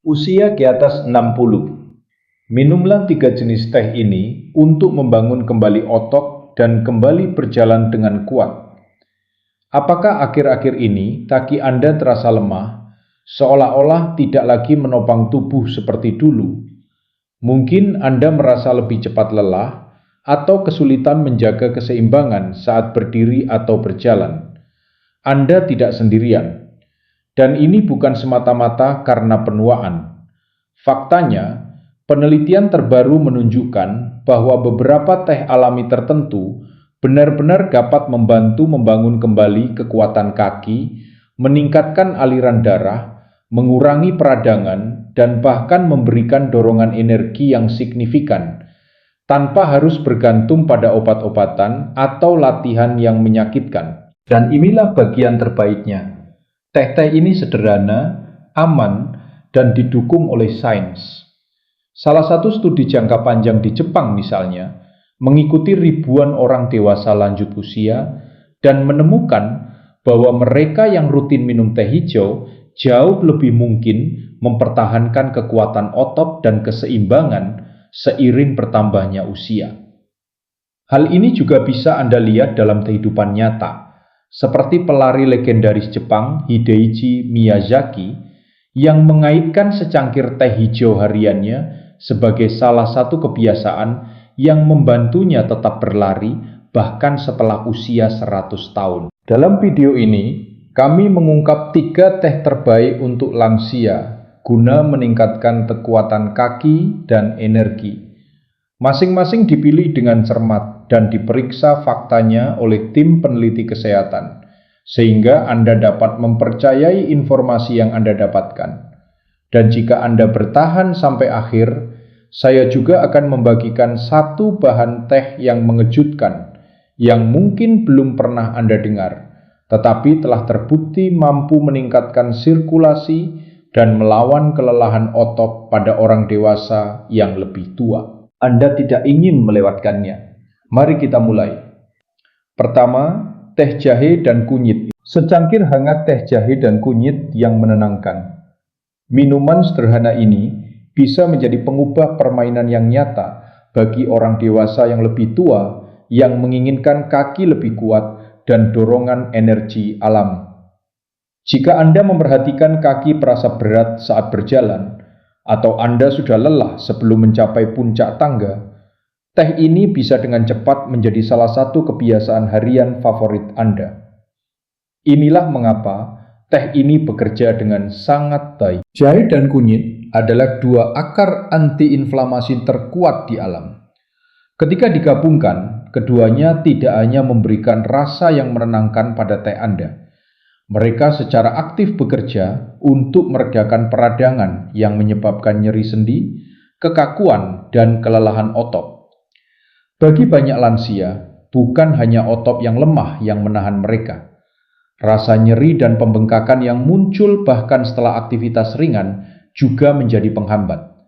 Usia di atas 60. Minumlah 3 jenis teh ini untuk membangun kembali otot dan kembali berjalan dengan kuat. Apakah akhir-akhir ini kaki Anda terasa lemah, seolah-olah tidak lagi menopang tubuh seperti dulu? Mungkin Anda merasa lebih cepat lelah atau kesulitan menjaga keseimbangan saat berdiri atau berjalan. Anda tidak sendirian. Dan ini bukan semata-mata karena penuaan. Faktanya, penelitian terbaru menunjukkan bahwa beberapa teh alami tertentu benar-benar dapat membantu membangun kembali kekuatan kaki, meningkatkan aliran darah, mengurangi peradangan, dan bahkan memberikan dorongan energi yang signifikan, tanpa harus bergantung pada obat-obatan atau latihan yang menyakitkan. Dan inilah bagian terbaiknya. Teh-teh ini sederhana, aman, dan didukung oleh sains. Salah satu studi jangka panjang di Jepang misalnya, mengikuti ribuan orang dewasa lanjut usia dan menemukan bahwa mereka yang rutin minum teh hijau jauh lebih mungkin mempertahankan kekuatan otot dan keseimbangan seiring bertambahnya usia. Hal ini juga bisa Anda lihat dalam kehidupan nyata, seperti pelari legendaris Jepang Hideichi Miyazaki yang mengaitkan secangkir teh hijau hariannya sebagai salah satu kebiasaan yang membantunya tetap berlari bahkan setelah usia 100 tahun. Dalam video ini, kami mengungkap 3 teh terbaik untuk lansia guna meningkatkan kekuatan kaki dan energi. Masing-masing dipilih dengan cermat dan diperiksa faktanya oleh tim peneliti kesehatan, sehingga Anda dapat mempercayai informasi yang Anda dapatkan. Dan jika Anda bertahan sampai akhir, saya juga akan membagikan satu bahan teh yang mengejutkan, yang mungkin belum pernah Anda dengar, tetapi telah terbukti mampu meningkatkan sirkulasi dan melawan kelelahan otot pada orang dewasa yang lebih tua. Anda tidak ingin melewatkannya. Mari kita mulai. Pertama, teh jahe dan kunyit. Secangkir hangat teh jahe dan kunyit yang menenangkan. Minuman sederhana ini bisa menjadi pengubah permainan yang nyata bagi orang dewasa yang lebih tua yang menginginkan kaki lebih kuat dan dorongan energi alami. Jika Anda memperhatikan kaki terasa berat saat berjalan, atau Anda sudah lelah sebelum mencapai puncak tangga, teh ini bisa dengan cepat menjadi salah satu kebiasaan harian favorit Anda. Inilah mengapa teh ini bekerja dengan sangat baik. Jahe dan kunyit adalah 2 akar antiinflamasi terkuat di alam. Ketika digabungkan, keduanya tidak hanya memberikan rasa yang menenangkan pada teh Anda. Mereka secara aktif bekerja untuk meredakan peradangan yang menyebabkan nyeri sendi, kekakuan, dan kelelahan otot. Bagi banyak lansia, bukan hanya otot yang lemah yang menahan mereka. Rasa nyeri dan pembengkakan yang muncul bahkan setelah aktivitas ringan juga menjadi penghambat.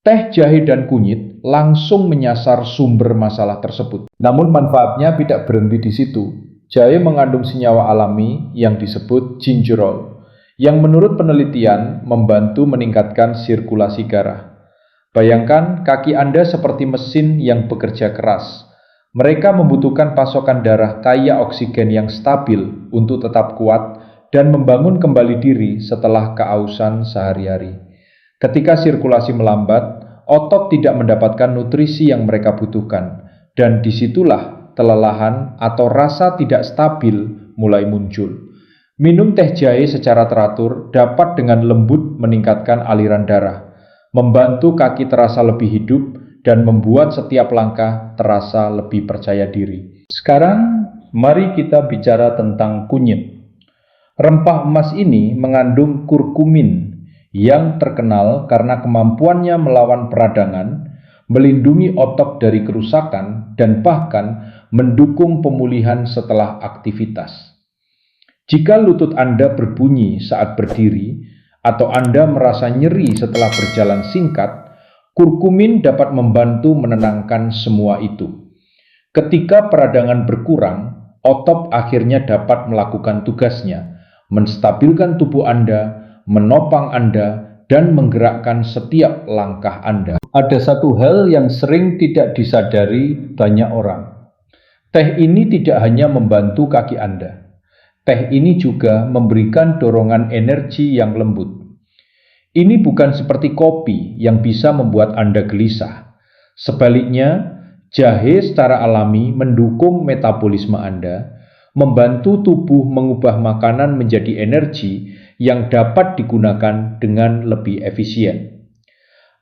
Teh jahe dan kunyit langsung menyasar sumber masalah tersebut. Namun manfaatnya tidak berhenti di situ. Jahe mengandung senyawa alami yang disebut gingerol, yang menurut penelitian membantu meningkatkan sirkulasi darah. Bayangkan kaki Anda seperti mesin yang bekerja keras. Mereka membutuhkan pasokan darah kaya oksigen yang stabil untuk tetap kuat dan membangun kembali diri setelah keausan sehari-hari. Ketika sirkulasi melambat, otot tidak mendapatkan nutrisi yang mereka butuhkan, dan disitulah kelelahan atau rasa tidak stabil mulai muncul. Minum teh jahe secara teratur dapat dengan lembut meningkatkan aliran darah, membantu kaki terasa lebih hidup, dan membuat setiap langkah terasa lebih percaya diri. Sekarang, mari kita bicara tentang kunyit. Rempah emas ini mengandung kurkumin yang terkenal karena kemampuannya melawan peradangan, melindungi otot dari kerusakan, dan bahkan mendukung pemulihan setelah aktivitas. Jika lutut Anda berbunyi saat berdiri, atau Anda merasa nyeri setelah berjalan singkat, kurkumin dapat membantu menenangkan semua itu. Ketika peradangan berkurang, otot akhirnya dapat melakukan tugasnya, menstabilkan tubuh Anda, menopang Anda, dan menggerakkan setiap langkah Anda. Ada satu hal yang sering tidak disadari banyak orang. Teh ini tidak hanya membantu kaki Anda. Teh ini juga memberikan dorongan energi yang lembut. Ini bukan seperti kopi yang bisa membuat Anda gelisah. Sebaliknya, jahe secara alami mendukung metabolisme Anda, membantu tubuh mengubah makanan menjadi energi yang dapat digunakan dengan lebih efisien.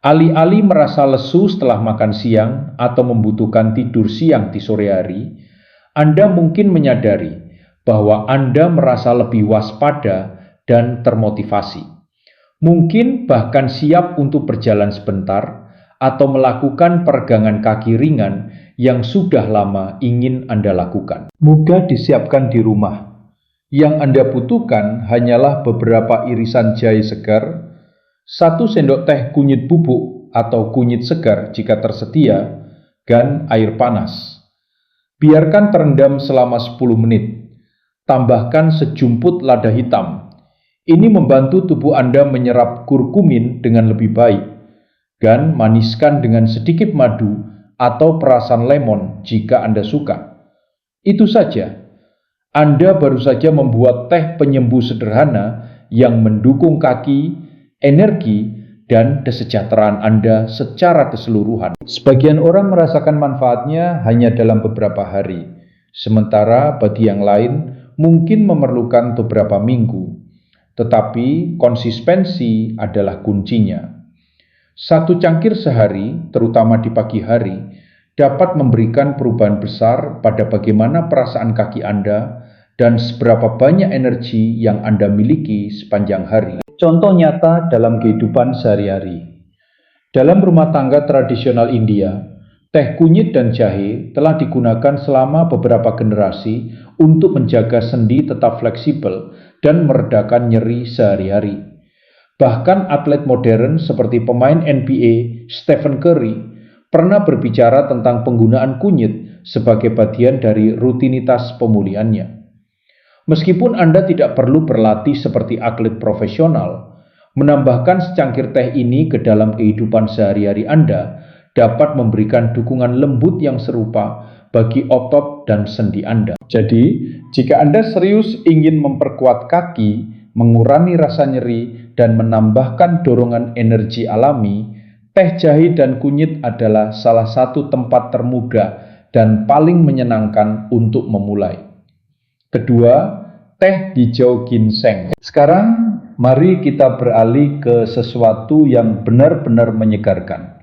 Alih-alih merasa lesu setelah makan siang atau membutuhkan tidur siang di sore hari, Anda mungkin menyadari bahwa Anda merasa lebih waspada dan termotivasi. Mungkin bahkan siap untuk berjalan sebentar atau melakukan peregangan kaki ringan yang sudah lama ingin Anda lakukan. Mudah disiapkan di rumah. Yang Anda butuhkan hanyalah beberapa irisan jahe segar, 1 sendok teh kunyit bubuk atau kunyit segar jika tersedia, dan air panas. Biarkan terendam selama 10 menit. Tambahkan sejumput lada hitam. Ini membantu tubuh Anda menyerap kurkumin dengan lebih baik, dan maniskan dengan sedikit madu atau perasan lemon jika Anda suka. Itu saja. Anda baru saja membuat teh penyembuh sederhana yang mendukung kaki, energi, dan kesejahteraan Anda secara keseluruhan. Sebagian orang merasakan manfaatnya hanya dalam beberapa hari, sementara bagi yang lain mungkin memerlukan beberapa minggu. Tetapi konsistensi adalah kuncinya. 1 cangkir sehari, terutama di pagi hari, dapat memberikan perubahan besar pada bagaimana perasaan kaki Anda dan seberapa banyak energi yang Anda miliki sepanjang hari. Contoh nyata dalam kehidupan sehari-hari. Dalam rumah tangga tradisional India, teh kunyit dan jahe telah digunakan selama beberapa generasi untuk menjaga sendi tetap fleksibel dan meredakan nyeri sehari-hari. Bahkan atlet modern seperti pemain NBA Stephen Curry pernah berbicara tentang penggunaan kunyit sebagai bagian dari rutinitas pemulihannya. Meskipun Anda tidak perlu berlatih seperti atlet profesional, menambahkan secangkir teh ini ke dalam kehidupan sehari-hari Anda dapat memberikan dukungan lembut yang serupa bagi otot dan sendi Anda. Jadi, jika Anda serius ingin memperkuat kaki, mengurangi rasa nyeri, dan menambahkan dorongan energi alami, teh jahe dan kunyit adalah salah satu tempat termudah dan paling menyenangkan untuk memulai. Kedua, teh hijau ginseng. Sekarang, mari kita beralih ke sesuatu yang benar-benar menyegarkan,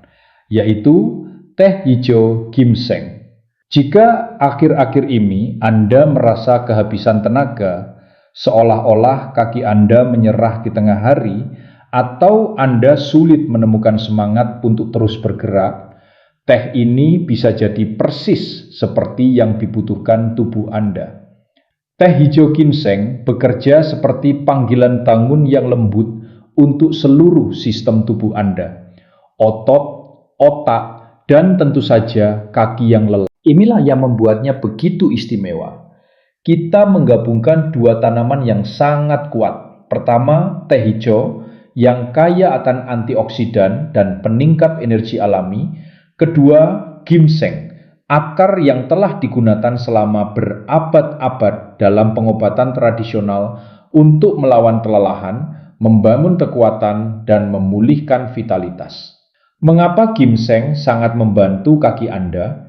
yaitu teh hijau ginseng. Jika akhir-akhir ini Anda merasa kehabisan tenaga, seolah-olah kaki Anda menyerah di tengah hari, atau Anda sulit menemukan semangat untuk terus bergerak, teh ini bisa jadi persis seperti yang dibutuhkan tubuh Anda. Teh hijau ginseng bekerja seperti panggilan bangun yang lembut untuk seluruh sistem tubuh Anda, otot, otak, dan tentu saja kaki yang lelah. Inilah yang membuatnya begitu istimewa. Kita menggabungkan 2 tanaman yang sangat kuat. Pertama, teh hijau yang kaya akan antioksidan dan peningkat energi alami. Kedua, ginseng, akar yang telah digunakan selama berabad-abad dalam pengobatan tradisional untuk melawan kelelahan, membangun kekuatan, dan memulihkan vitalitas. Mengapa ginseng sangat membantu kaki Anda?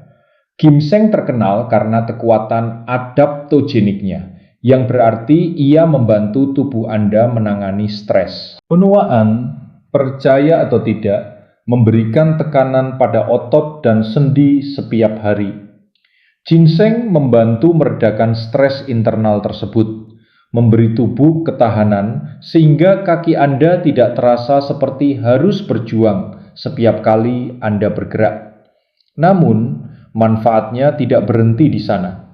Ginseng terkenal karena kekuatan adaptogeniknya, yang berarti ia membantu tubuh Anda menangani stres. Penuaan, percaya atau tidak, memberikan tekanan pada otot dan sendi setiap hari. Ginseng membantu meredakan stres internal tersebut, memberi tubuh ketahanan sehingga kaki Anda tidak terasa seperti harus berjuang setiap kali Anda bergerak. Namun, manfaatnya tidak berhenti di sana.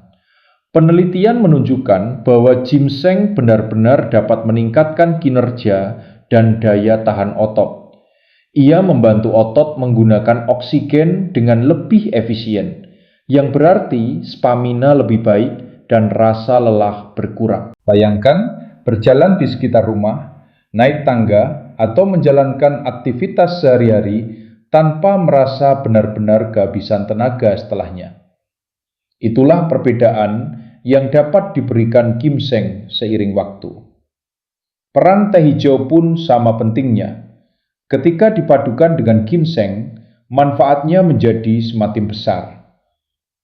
Penelitian menunjukkan bahwa ginseng benar-benar dapat meningkatkan kinerja dan daya tahan otot. Ia membantu otot menggunakan oksigen dengan lebih efisien, yang berarti stamina lebih baik dan rasa lelah berkurang. Bayangkan berjalan di sekitar rumah, naik tangga, atau menjalankan aktivitas sehari-hari tanpa merasa benar-benar kehabisan tenaga setelahnya. Itulah perbedaan yang dapat diberikan ginseng seiring waktu. Peran teh hijau pun sama pentingnya. Ketika dipadukan dengan ginseng, manfaatnya menjadi semakin besar.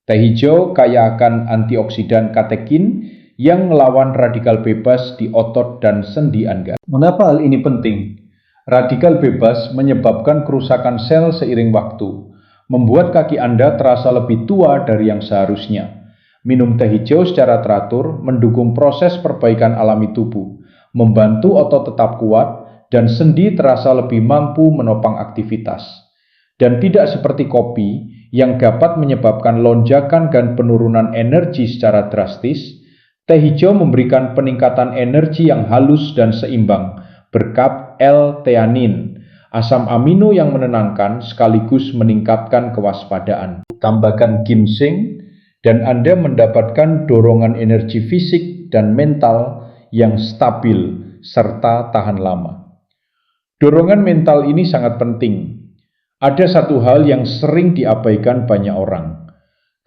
Teh hijau kaya akan antioksidan katekin yang melawan radikal bebas di otot dan sendi Anda. Mengapa hal ini penting? Radikal bebas menyebabkan kerusakan sel seiring waktu, membuat kaki Anda terasa lebih tua dari yang seharusnya. Minum teh hijau secara teratur mendukung proses perbaikan alami tubuh, membantu otot tetap kuat, dan sendi terasa lebih mampu menopang aktivitas. Dan tidak seperti kopi yang dapat menyebabkan lonjakan dan penurunan energi secara drastis, teh hijau memberikan peningkatan energi yang halus dan seimbang berkat L-theanin, asam amino yang menenangkan sekaligus meningkatkan kewaspadaan. Tambahkan ginseng dan Anda mendapatkan dorongan energi fisik dan mental yang stabil serta tahan lama. Dorongan mental ini sangat penting. Ada satu hal yang sering diabaikan banyak orang.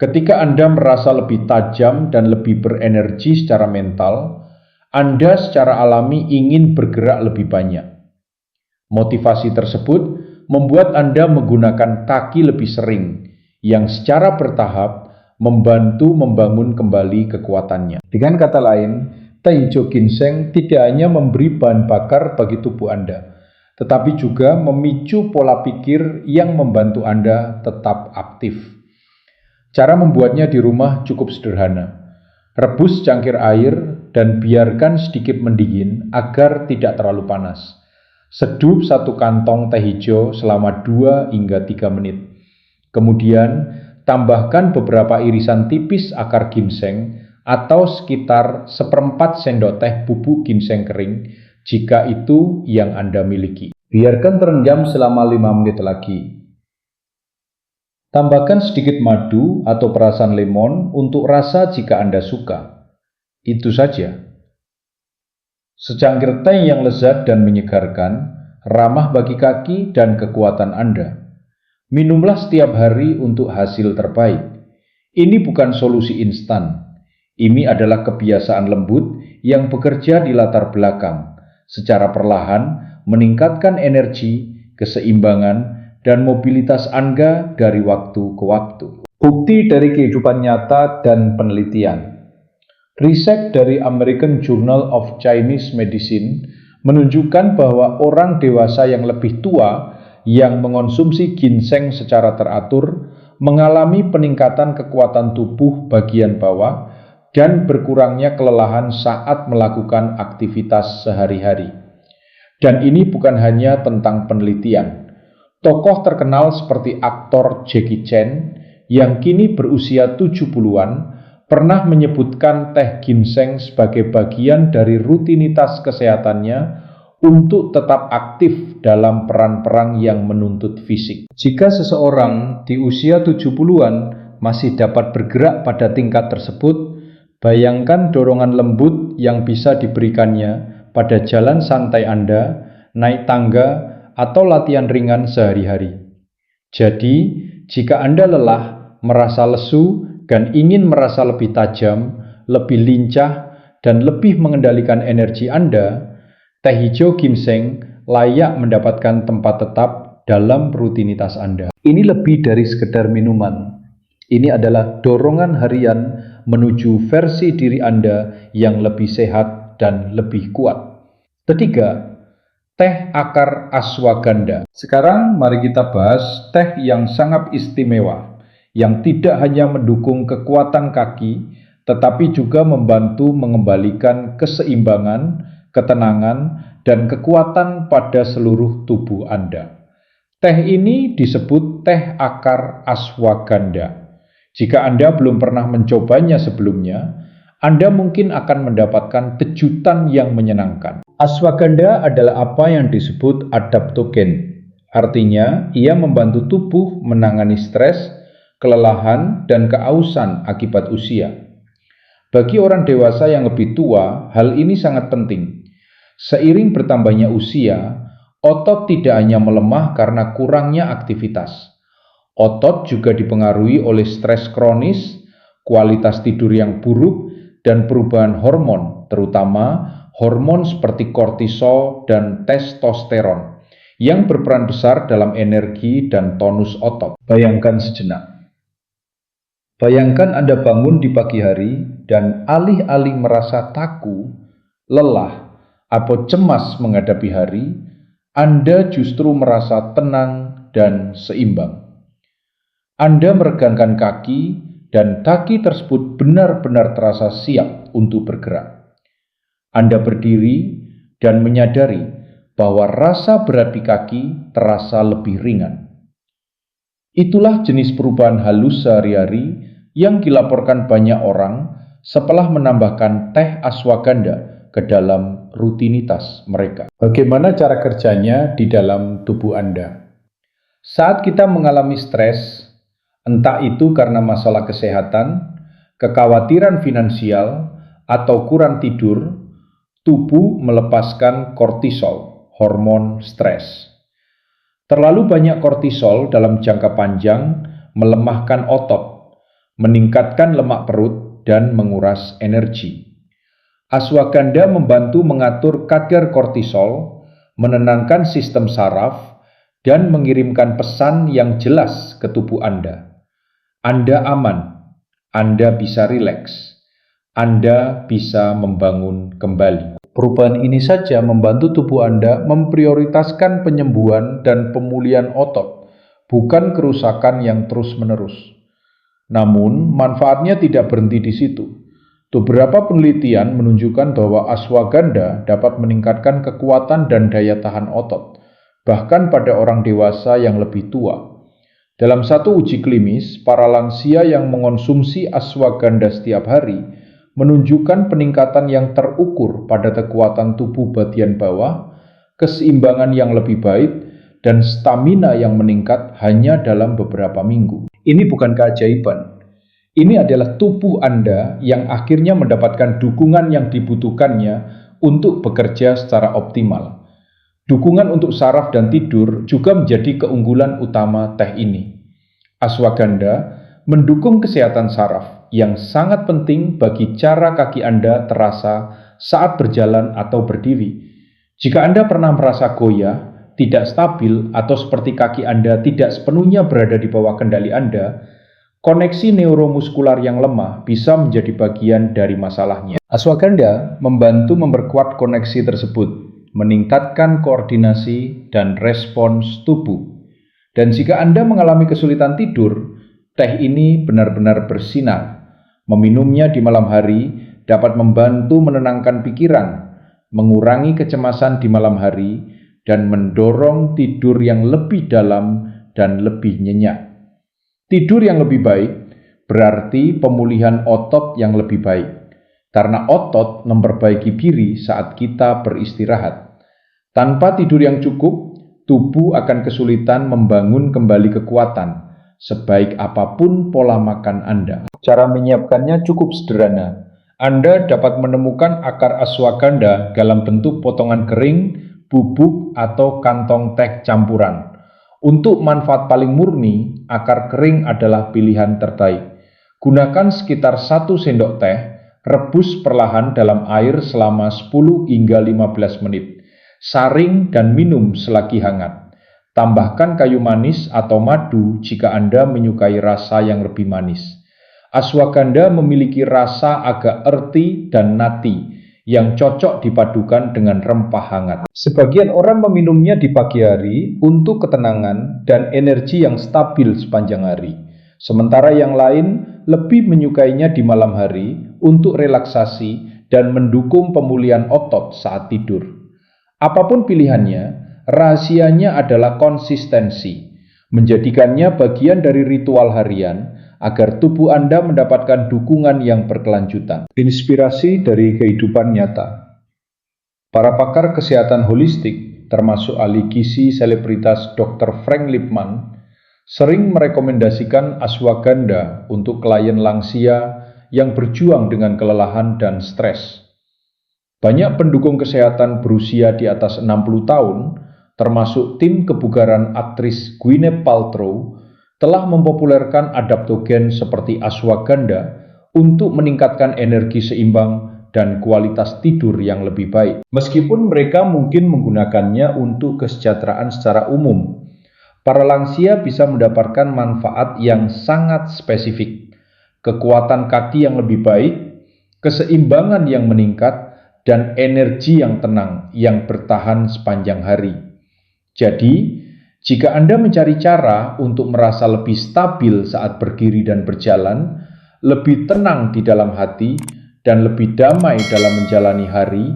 Ketika Anda merasa lebih tajam dan lebih berenergi secara mental, Anda secara alami ingin bergerak lebih banyak. Motivasi tersebut membuat Anda menggunakan kaki lebih sering, yang secara bertahap membantu membangun kembali kekuatannya. Dengan kata lain, teh hijau ginseng tidak hanya memberi bahan bakar bagi tubuh Anda, tetapi juga memicu pola pikir yang membantu Anda tetap aktif. Cara membuatnya di rumah cukup sederhana. Rebus cangkir air dan biarkan sedikit mendidih agar tidak terlalu panas. Seduh satu kantong teh hijau selama 2 hingga 3 menit. Kemudian, tambahkan beberapa irisan tipis akar ginseng atau sekitar 1/4 sendok teh bubuk ginseng kering jika itu yang Anda miliki. Biarkan terendam selama 5 menit lagi. Tambahkan sedikit madu atau perasan lemon untuk rasa jika Anda suka. Itu saja. Secangkir teh yang lezat dan menyegarkan, ramah bagi kaki dan kekuatan Anda. Minumlah setiap hari untuk hasil terbaik. Ini bukan solusi instan. Ini adalah kebiasaan lembut yang bekerja di latar belakang, secara perlahan meningkatkan energi, keseimbangan, dan mobilitas Anda dari waktu ke waktu. Bukti dari kehidupan nyata dan penelitian. Riset dari American Journal of Chinese Medicine menunjukkan bahwa orang dewasa yang lebih tua yang mengonsumsi ginseng secara teratur mengalami peningkatan kekuatan tubuh bagian bawah dan berkurangnya kelelahan saat melakukan aktivitas sehari-hari. Dan ini bukan hanya tentang penelitian. Tokoh terkenal seperti aktor Jackie Chan yang kini berusia 70-an pernah menyebutkan teh ginseng sebagai bagian dari rutinitas kesehatannya untuk tetap aktif dalam peran-peran yang menuntut fisik. Jika seseorang di usia 70-an masih dapat bergerak pada tingkat tersebut, bayangkan dorongan lembut yang bisa diberikannya pada jalan santai Anda, naik tangga, atau latihan ringan sehari-hari. Jadi, jika Anda lelah, merasa lesu, dan ingin merasa lebih tajam, lebih lincah, dan lebih mengendalikan energi Anda, teh hijau ginseng layak mendapatkan tempat tetap dalam rutinitas Anda. Ini lebih dari sekedar minuman. Ini adalah dorongan harian menuju versi diri Anda yang lebih sehat dan lebih kuat. Ketiga, teh akar ashwagandha. Sekarang mari kita bahas teh yang sangat istimewa, yang tidak hanya mendukung kekuatan kaki, tetapi juga membantu mengembalikan keseimbangan, ketenangan, dan kekuatan pada seluruh tubuh Anda. Teh ini disebut teh akar ashwagandha. Jika Anda belum pernah mencobanya sebelumnya, Anda mungkin akan mendapatkan kejutan yang menyenangkan. Ashwagandha adalah apa yang disebut adaptogen. Artinya, ia membantu tubuh menangani stres, kelelahan, dan keausan akibat usia. Bagi orang dewasa yang lebih tua, hal ini sangat penting. Seiring bertambahnya usia, Otot tidak hanya melemah karena kurangnya aktivitas. Otot juga dipengaruhi oleh stres kronis, kualitas tidur yang buruk, dan perubahan hormon, terutama hormon seperti kortisol dan testosteron, yang berperan besar dalam energi dan tonus otot. Bayangkan sejenak. Bayangkan Anda bangun di pagi hari dan alih-alih merasa takut, lelah, atau cemas menghadapi hari, Anda justru merasa tenang dan seimbang. Anda meregangkan kaki dan kaki tersebut benar-benar terasa siap untuk bergerak. Anda berdiri dan menyadari bahwa rasa berat di kaki terasa lebih ringan. Itulah jenis perubahan halus sehari-hari yang dilaporkan banyak orang setelah menambahkan teh ashwagandha ke dalam rutinitas mereka. Bagaimana cara kerjanya di dalam tubuh Anda? Saat kita mengalami stres, entah itu karena masalah kesehatan, kekhawatiran finansial, atau kurang tidur, tubuh melepaskan kortisol, hormon stres. Terlalu banyak kortisol dalam jangka panjang melemahkan otot, meningkatkan lemak perut, dan menguras energi. Ashwagandha membantu mengatur kadar kortisol, menenangkan sistem saraf, dan mengirimkan pesan yang jelas ke tubuh Anda. Anda aman, Anda bisa rileks, Anda bisa membangun kembali. Perubahan ini saja membantu tubuh Anda memprioritaskan penyembuhan dan pemulihan otot, bukan kerusakan yang terus-menerus. Namun, manfaatnya tidak berhenti di situ. Beberapa penelitian menunjukkan bahwa ashwagandha dapat meningkatkan kekuatan dan daya tahan otot, bahkan pada orang dewasa yang lebih tua. Dalam satu uji klinis, para lansia yang mengonsumsi ashwagandha setiap hari menunjukkan peningkatan yang terukur pada kekuatan tubuh bagian bawah, keseimbangan yang lebih baik, dan stamina yang meningkat hanya dalam beberapa minggu. Ini bukan keajaiban. Ini adalah tubuh Anda yang akhirnya mendapatkan dukungan yang dibutuhkannya untuk bekerja secara optimal. Dukungan untuk saraf dan tidur juga menjadi keunggulan utama teh ini. Ashwagandha mendukung kesehatan saraf yang sangat penting bagi cara kaki Anda terasa saat berjalan atau berdiri. Jika Anda pernah merasa goyah, tidak stabil, atau seperti kaki Anda tidak sepenuhnya berada di bawah kendali Anda, koneksi neuromuskular yang lemah bisa menjadi bagian dari masalahnya. Ashwagandha membantu memperkuat koneksi tersebut, meningkatkan koordinasi dan respons tubuh. Dan jika Anda mengalami kesulitan tidur, teh ini benar-benar bersinar. Meminumnya di malam hari dapat membantu menenangkan pikiran, mengurangi kecemasan di malam hari, dan mendorong tidur yang lebih dalam dan lebih nyenyak. Tidur yang lebih baik berarti pemulihan otot yang lebih baik, karena otot memperbaiki diri saat kita beristirahat. Tanpa tidur yang cukup, tubuh akan kesulitan membangun kembali kekuatan, sebaik apapun pola makan Anda. Cara menyiapkannya cukup sederhana. Anda dapat menemukan akar ashwagandha dalam bentuk potongan kering, bubuk, atau kantong teh campuran. Untuk manfaat paling murni, akar kering adalah pilihan terbaik. Gunakan sekitar 1 sendok teh, rebus perlahan dalam air selama 10 hingga 15 menit. Saring dan minum selagi hangat. Tambahkan kayu manis atau madu jika Anda menyukai rasa yang lebih manis. Ashwagandha memiliki rasa agak earthy dan nutty yang cocok dipadukan dengan rempah hangat. Sebagian orang meminumnya di pagi hari untuk ketenangan dan energi yang stabil sepanjang hari. Sementara yang lain lebih menyukainya di malam hari untuk relaksasi dan mendukung pemulihan otot saat tidur. Apapun pilihannya, rahasianya adalah konsistensi, menjadikannya bagian dari ritual harian agar tubuh Anda mendapatkan dukungan yang berkelanjutan. Inspirasi dari kehidupan nyata. Para pakar kesehatan holistik, termasuk ahli gizi selebritas Dr. Frank Lipman, sering merekomendasikan ashwagandha untuk klien lansia yang berjuang dengan kelelahan dan stres. Banyak pendukung kesehatan berusia di atas 60 tahun termasuk tim kebugaran aktris Gwyneth Paltrow, telah mempopulerkan adaptogen seperti ashwagandha untuk meningkatkan energi seimbang dan kualitas tidur yang lebih baik. Meskipun mereka mungkin menggunakannya untuk kesejahteraan secara umum, para lansia bisa mendapatkan manfaat yang sangat spesifik, kekuatan kaki yang lebih baik, keseimbangan yang meningkat, dan energi yang tenang yang bertahan sepanjang hari. Jadi, jika Anda mencari cara untuk merasa lebih stabil saat berdiri dan berjalan, lebih tenang di dalam hati, dan lebih damai dalam menjalani hari,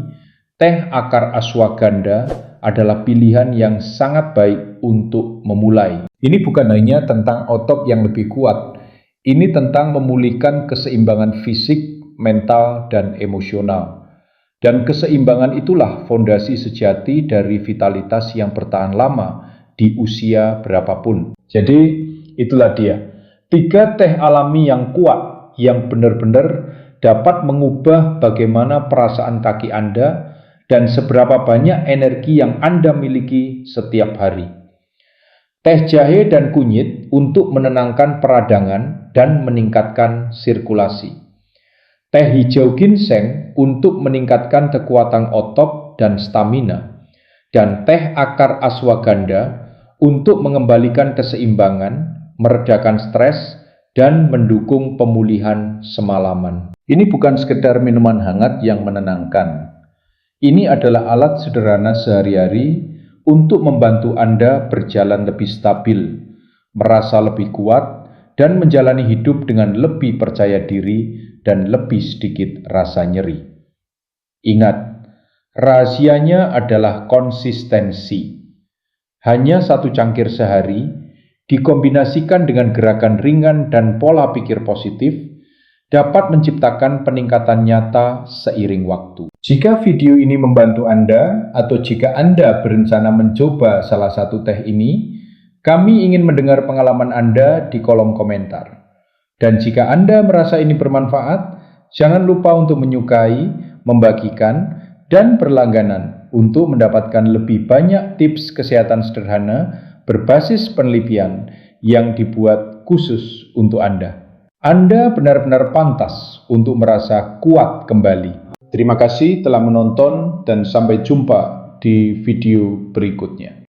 teh akar ashwagandha adalah pilihan yang sangat baik untuk memulai. Ini bukan hanya tentang otot yang lebih kuat, ini tentang memulihkan keseimbangan fisik, mental, dan emosional. Dan keseimbangan itulah fondasi sejati dari vitalitas yang bertahan lama di usia berapapun. Jadi itulah dia, 3 teh alami yang kuat, yang benar-benar dapat mengubah bagaimana perasaan kaki Anda dan seberapa banyak energi yang Anda miliki setiap hari. Teh jahe dan kunyit untuk menenangkan peradangan dan meningkatkan sirkulasi. Teh hijau ginseng untuk meningkatkan kekuatan otot dan stamina. Dan teh akar ashwagandha untuk mengembalikan keseimbangan, meredakan stres, dan mendukung pemulihan semalaman. Ini bukan sekedar minuman hangat yang menenangkan. Ini adalah alat sederhana sehari-hari untuk membantu Anda berjalan lebih stabil, merasa lebih kuat, dan menjalani hidup dengan lebih percaya diri dan lebih sedikit rasa nyeri. Ingat, rahasianya adalah konsistensi. Hanya 1 cangkir sehari, dikombinasikan dengan gerakan ringan dan pola pikir positif, dapat menciptakan peningkatan nyata seiring waktu. Jika video ini membantu Anda, atau jika Anda berencana mencoba salah satu teh ini, kami ingin mendengar pengalaman Anda di kolom komentar. Dan jika Anda merasa ini bermanfaat, jangan lupa untuk menyukai, membagikan, dan berlangganan untuk mendapatkan lebih banyak tips kesehatan sederhana berbasis penelitian yang dibuat khusus untuk Anda. Anda benar-benar pantas untuk merasa kuat kembali. Terima kasih telah menonton dan sampai jumpa di video berikutnya.